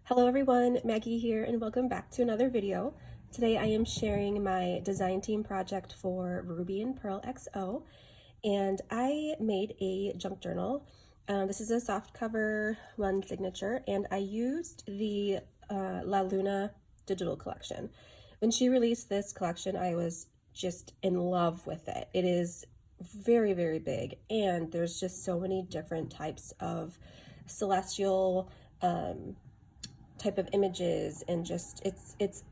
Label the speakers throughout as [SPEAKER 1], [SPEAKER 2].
[SPEAKER 1] Hello everyone, Maggie here and welcome back to another video. Today I am sharing my design team project for Ruby and Pearl XO, and I made a junk journal. This is a soft cover one signature, and I used the La Luna digital collection. When she released this collection, I was just in love with it. It is very, very big, and there's just so many different types of celestial type of images, and just it's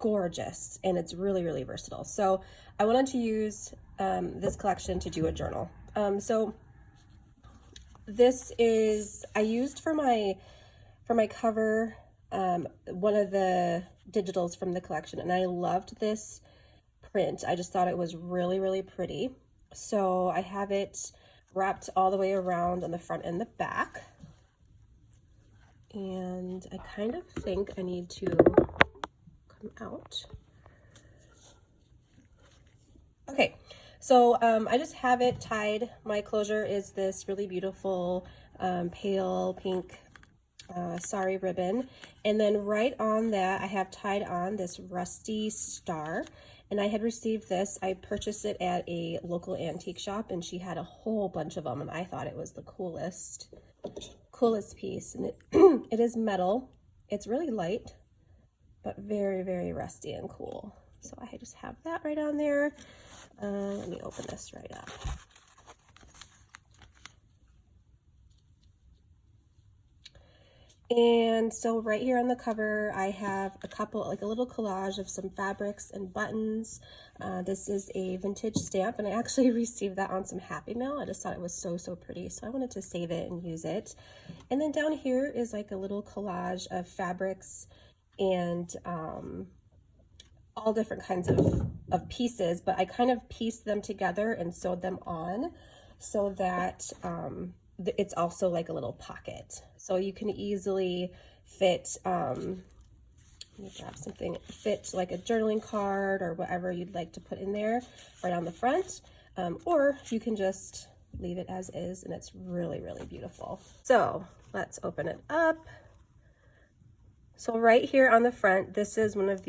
[SPEAKER 1] gorgeous, and it's really versatile. So I wanted to use this collection to do a journal. So this is, I used for my cover one of the digitals from the collection, and I loved this print. I just thought it was really pretty. So I have it wrapped all the way around on the front and the back. And I kind of think I need to come out. Okay, so I just have it tied. My closure is this really beautiful pale pink sari ribbon. And then right on that, I have tied on this rusty star. And I had received this. I purchased it at a local antique shop, and she had a whole bunch of them, and I thought it was the coolest piece. And it is metal. It's really light, but very rusty and cool. So I just have that right on there. Let me open this right up. And so right here on the cover, I have a couple, like a little collage of some fabrics and buttons. This is a vintage stamp, and I actually received that on some Happy Mail. I just thought it was so pretty, so I wanted to save it and use it. And then down here is like a little collage of fabrics and all different kinds of pieces, but I kind of pieced them together and sewed them on so that it's also like a little pocket. So you can easily fit, let me grab something, fit like a journaling card or whatever you'd like to put in there right on the front. Or you can just leave it as is, and it's really beautiful. So let's open it up. So right here on the front, this is one of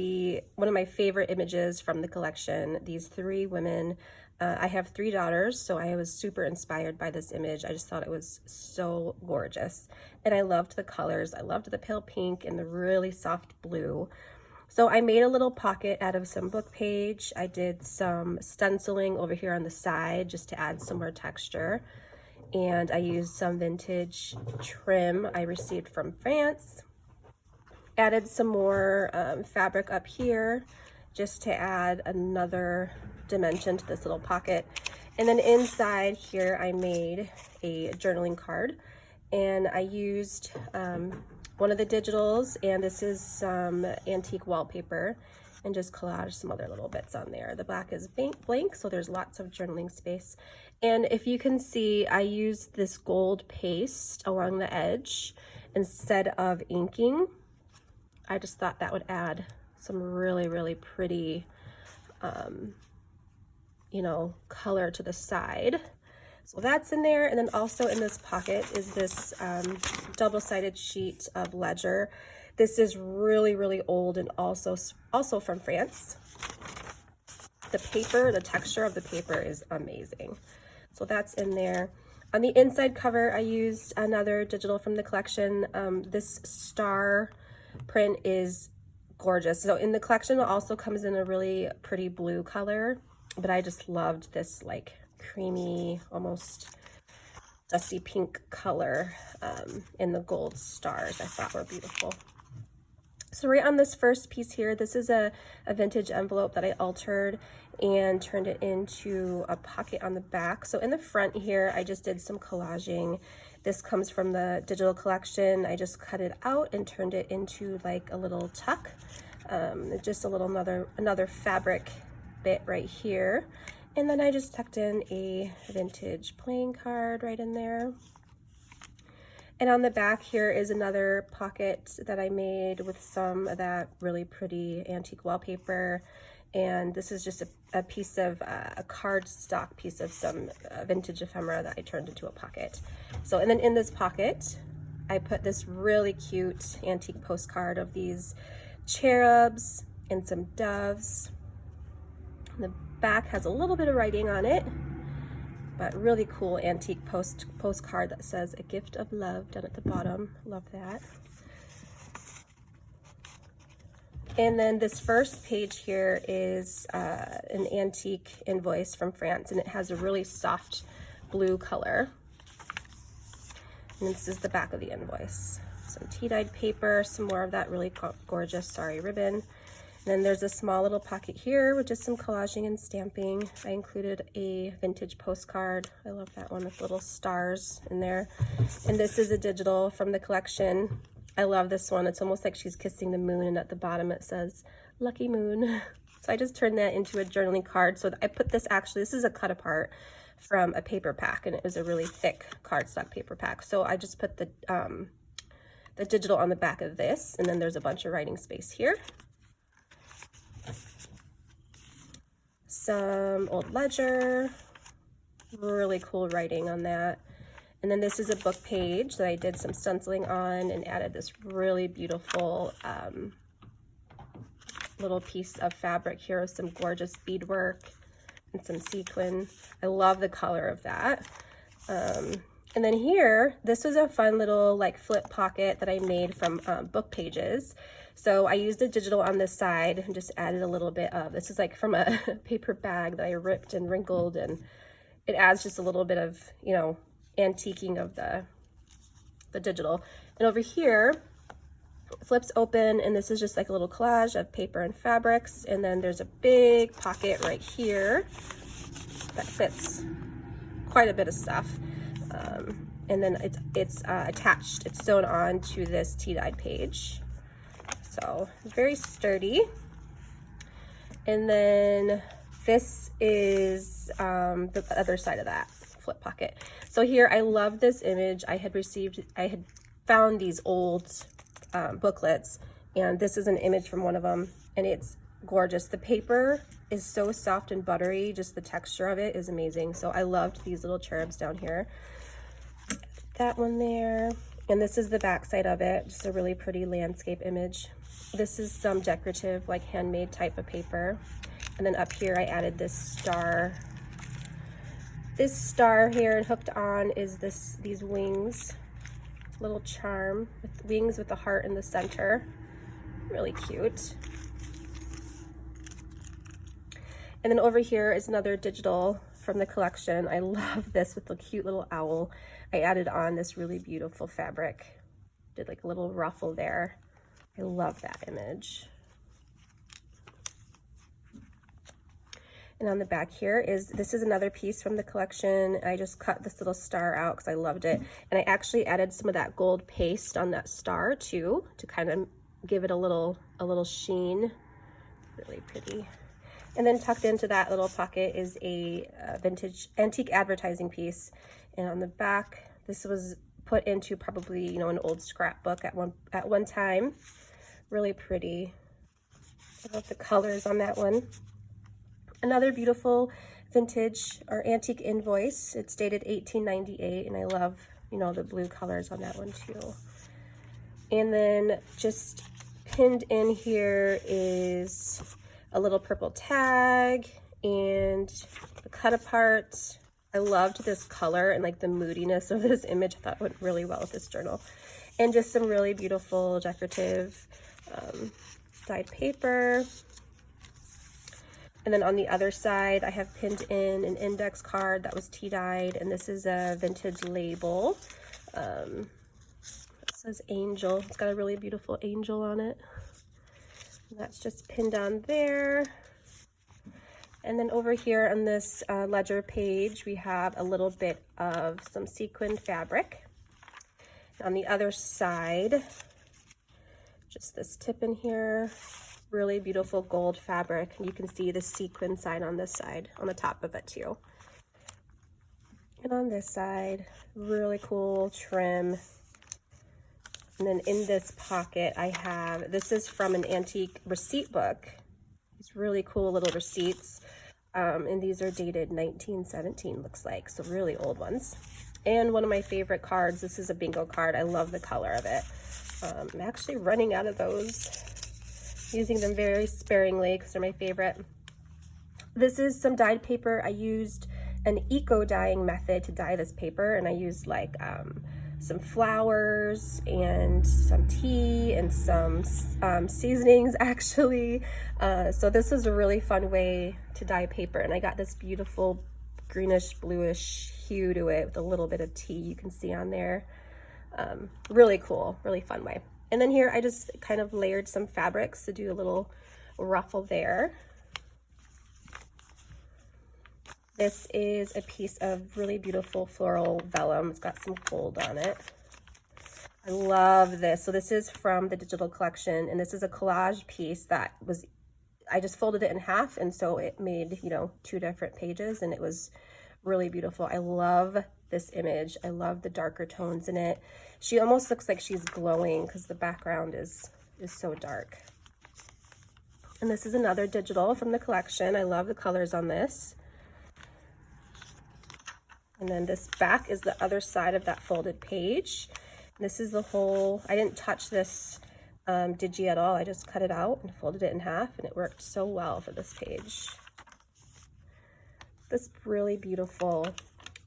[SPEAKER 1] my favorite images from the collection. These three women. I have three daughters, so I was super inspired by this image. I just thought it was so gorgeous, and I loved the colors. I loved the pale pink and the really soft blue. So I made a little pocket out of some book page. I did some stenciling over here on the side just to add some more texture, and I used some vintage trim I received from France. Added some more fabric up here just to add another dimension to this little pocket. And then inside here I made a journaling card, and I used one of the digitals, and this is some antique wallpaper, and just collaged some other little bits on there. The back is blank, so there's lots of journaling space. And if you can see, I used this gold paste along the edge instead of inking. I just thought that would add some really pretty you know, color to the side. So that's in there. And then also in this pocket is this double-sided sheet of ledger. This is really old, and also from France. The paper, the texture of the paper is amazing. So that's in there. On the inside cover, I used another digital from the collection. This star print is gorgeous. So in the collection, it also comes in a really pretty blue color, but I just loved this like creamy, almost dusty pink color in the gold stars. I thought were beautiful. So right on this first piece here, this is a vintage envelope that I altered and turned it into a pocket on the back. So in the front here, I just did some collaging. This comes from the digital collection. I just cut it out and turned it into like a little tuck. Just a little another fabric bit right here. And then I just tucked in a vintage playing card right in there. And on the back here is another pocket that I made with some of that really pretty antique wallpaper. And this is just a piece of a cardstock piece of some vintage ephemera that I turned into a pocket. So, and then in this pocket, I put this really cute antique postcard of these cherubs and some doves. The back has a little bit of writing on it, but really cool antique postcard that says "A Gift of Love" down at the bottom. Love that. And then this first page here is an antique invoice from France, and it has a really soft blue color. And this is the back of the invoice. Some tea-dyed paper, some more of that really gorgeous sari ribbon. And then there's a small little pocket here with just some collaging and stamping. I included a vintage postcard. I love that one with little stars in there. And this is a digital from the collection. I love this one. It's almost like she's kissing the moon, and at the bottom it says "Lucky Moon." So I just turned that into a journaling card. So I put this, actually, this is a cut apart from a paper pack, and it was a really thick cardstock paper pack. So I just put the digital on the back of this, and then there's a bunch of writing space here. Some old ledger, really cool writing on that. And then this is a book page that I did some stenciling on and added this really beautiful little piece of fabric here with some gorgeous beadwork and some sequin. I love the color of that. And then here, this was a fun little like flip pocket that I made from book pages. So I used a digital on this side and just added a little bit of, this is like from a paper bag that I ripped and wrinkled, and it adds just a little bit of, you know, antiquing of the digital. And over here, flips open, and this is just like a little collage of paper and fabrics. And then there's a big pocket right here that fits quite a bit of stuff. And then it's attached, it's sewn on to this tea-dyed page. So very sturdy. And then this is the other side of that flip pocket. So here, I love this image. I had found these old booklets, and this is an image from one of them, and it's gorgeous. The paper is so soft and buttery, just the texture of it is amazing. So I loved these little cherubs down here. That one there, and this is the back side of it, just a really pretty landscape image. This is some decorative, like handmade type of paper. And then up here, I added this star. This star here, and hooked on is these wings, little charm with wings with the heart in the center. Really cute. And then over here is another digital from the collection. I love this with the cute little owl. I added on this really beautiful fabric. Did like a little ruffle there. I love that image. And on the back here this is another piece from the collection. I just cut this little star out because I loved it. And I actually added some of that gold paste on that star too, to kind of give it a little sheen. Really pretty. And then tucked into that little pocket is a vintage antique advertising piece. And on the back, this was put into probably, you know, an old scrapbook at one time. Really pretty. I love the colors on that one. Another beautiful vintage or antique invoice. It's dated 1898, and I love, you know, the blue colors on that one too. And then just pinned in here is a little purple tag and a cut apart. I loved this color and like the moodiness of this image. I thought it went really well with this journal. And just some really beautiful decorative dyed paper. And then on the other side, I have pinned in an index card that was tea-dyed, and this is a vintage label. It says Angel. It's got a really beautiful angel on it. And that's just pinned on there. And then over here on this ledger page, we have a little bit of some sequined fabric. On the other side, just this tip in here. Really beautiful gold fabric. You can see the sequin side on this side, on the top of it too. And on this side, really cool trim. And then in this pocket, I have, this is from an antique receipt book. These really cool little receipts. And these are dated 1917, looks like, so really old ones. And one of my favorite cards, this is a bingo card. I love the color of it. I'm actually running out of those, using them very sparingly because they're my favorite. This is some dyed paper. I used an eco dyeing method to dye this paper, and I used like some flowers and some tea and some seasonings actually. So this was a really fun way to dye paper, and I got this beautiful greenish bluish hue to it with a little bit of tea you can see on there. Really cool, really fun way. And then here I just kind of layered some fabrics to do a little ruffle there. This is a piece of really beautiful floral vellum. It's got some gold on it. I love this. So this is from the digital collection, and this is a collage piece that was, I just folded it in half, and so it made, you know, 2 different pages, and it was really beautiful. I love this image. I love the darker tones in it. She almost looks like she's glowing because the background is so dark. And this is another digital from the collection. I love the colors on this. And then this back is the other side of that folded page. This is the whole, I didn't touch this digi at all. I just cut it out and folded it in half, and it worked so well for this page. This really beautiful,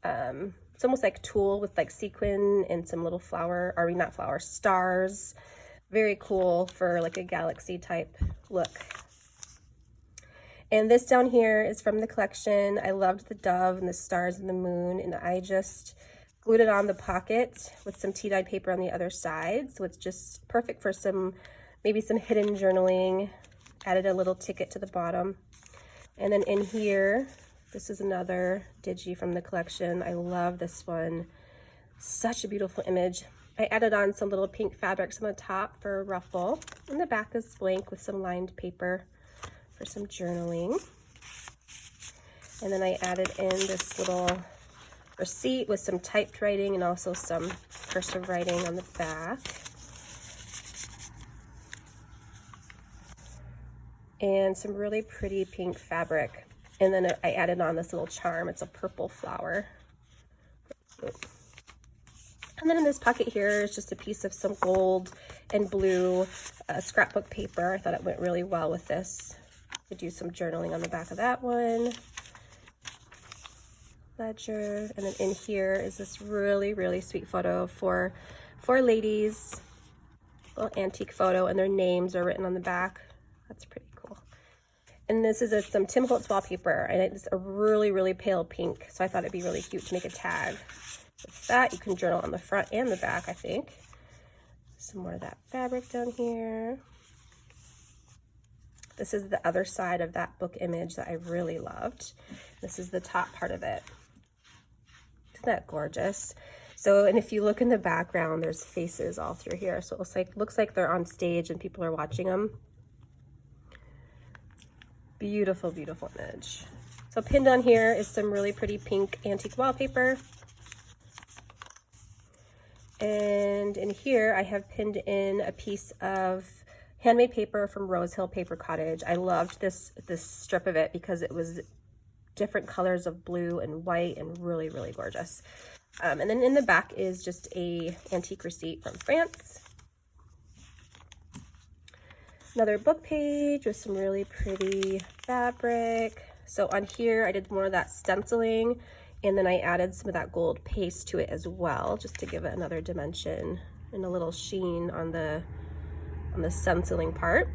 [SPEAKER 1] it's almost like tulle with like sequin and some little flower, or not flower, stars. Very cool for like a galaxy type look. And this down here is from the collection. I loved the dove and the stars and the moon, and I just glued it on the pocket with some tea dyed paper on the other side. So it's just perfect for some, maybe some hidden journaling. Added a little ticket to the bottom. And then in here, this is another digi from the collection. I love this one. Such a beautiful image. I added on some little pink fabrics on the top for a ruffle. And the back is blank with some lined paper for some journaling. And then I added in this little receipt with some typed writing and also some cursive writing on the back. And some really pretty pink fabric. And then I added on this little charm. It's a purple flower. And then in this pocket here is just a piece of some gold and blue scrapbook paper. I thought it went really well with this. Could do some journaling on the back of that one. Ledger. And then in here is this really, really sweet photo for 4 ladies. A little antique photo, and their names are written on the back. That's pretty cool. And this is some Tim Holtz wallpaper, and it's a really, really pale pink. So I thought it'd be really cute to make a tag. With that, you can journal on the front and the back, I think. Some more of that fabric down here. This is the other side of that book image that I really loved. This is the top part of it. Isn't that gorgeous? So, and if you look in the background, there's faces all through here. So it looks like they're on stage and people are watching them. Beautiful, beautiful image. So pinned on here is some really pretty pink antique wallpaper. And in here, I have pinned in a piece of handmade paper from Rose Hill Paper Cottage. I loved this strip of it because it was different colors of blue and white and really, really gorgeous. And then in the back is just a antique receipt from France. Another book page with some really pretty fabric. So on here, I did more of that stenciling, and then I added some of that gold paste to it as well, just to give it another dimension and a little sheen on the stenciling part.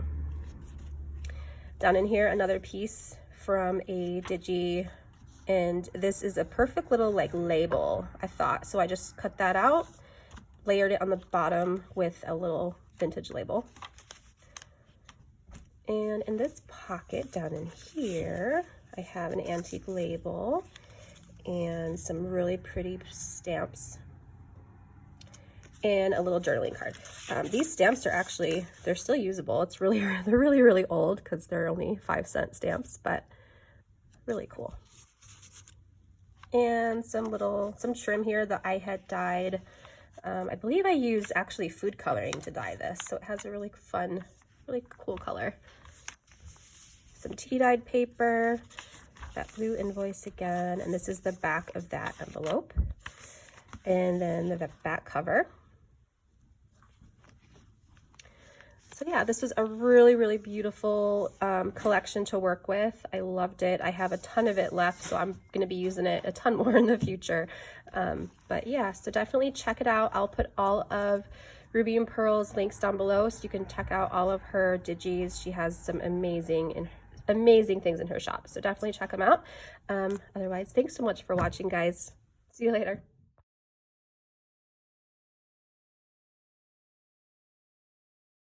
[SPEAKER 1] Down in here, another piece from a digi, and this is a perfect little like label, I thought. So I just cut that out, layered it on the bottom with a little vintage label. And in this pocket down in here, I have an antique label and some really pretty stamps and a little journaling card. These stamps are actually, they're still usable. It's really, they're really, really old because they're only 5-cent stamps, but really cool. And some trim here that I had dyed. I believe I used actually food coloring to dye this, so it has a really fun, really cool color. Some tea dyed paper, that blue invoice again, and this is the back of that envelope. and then the back cover. So yeah, this was a really, really beautiful collection to work with. I loved it. I have a ton of it left, so I'm going to be using it a ton more in the future. But yeah, so definitely check it out. I'll put all of Ruby and Pearl's links down below so you can check out all of her digis. She has some amazing things in her shop, so definitely check them out. Otherwise, thanks so much for watching, guys. See you later.